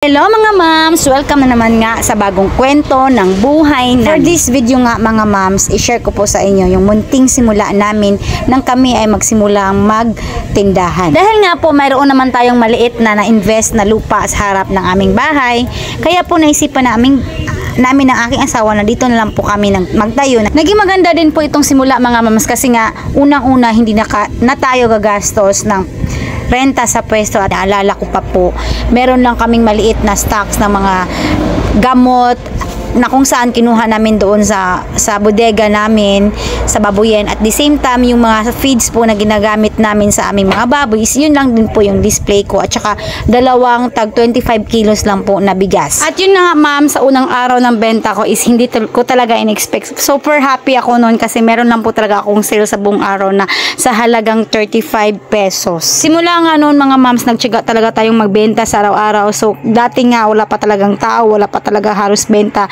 Hello mga moms! Welcome na naman nga sa bagong kwento ng buhay namin. For this video nga mga moms, i-share ko po sa inyo yung munting simula namin nang kami ay magsimulang magtindahan. Dahil nga po mayroon naman tayong maliit na na-invest na lupa sa harap ng aming bahay, kaya po naisipan namin ng aking asawa na dito na lang po kami magtayo. Naging maganda din po itong simula mga moms kasi nga unang-una hindi na tayo gagastos ng renta sa pwesto. At naalala ko pa po, meron lang kaming maliit na stocks ng mga gamot na kung saan kinuha namin doon sa bodega namin sa babuyen. At the same time, yung mga feeds po na ginagamit namin sa aming mga baboy, yun lang din po yung display ko. At saka dalawang tag 25 kilos lang po na bigas. At yun na nga ma'am, sa unang araw ng benta ko is hindi ko talaga in-expect. Super happy ako noon kasi meron lang po talaga akong sale sa buong araw na sa halagang 35 pesos. Simula nga noon mga moms, nagtyaga talaga tayong magbenta sa araw-araw. So dati nga wala pa talagang tao, wala pa talaga halos benta.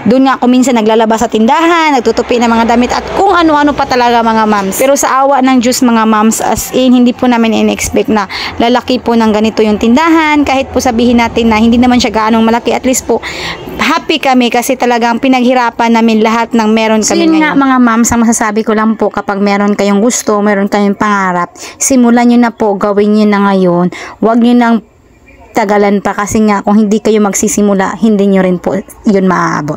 Doon nga ako minsan naglalaba sa tindahan, nagtutupi ng mga damit at kung ano-ano pa talaga mga moms. Pero sa awa ng Diyos mga moms, as in hindi po namin in-expect na lalaki po ng ganito yung tindahan. Kahit po sabihin natin na hindi naman siya gaanong malaki, at least po happy kami kasi talagang pinaghirapan namin lahat ng meron kami ngayon. Nga mga moms, ang masasabi ko lang po, kapag meron kayong gusto, meron kayong pangarap, simulan nyo na po, gawin nyo na ngayon. Huwag nyo nang tagalan pa kasi nga kung hindi kayo magsisimula, hindi nyo rin po yun maaabot.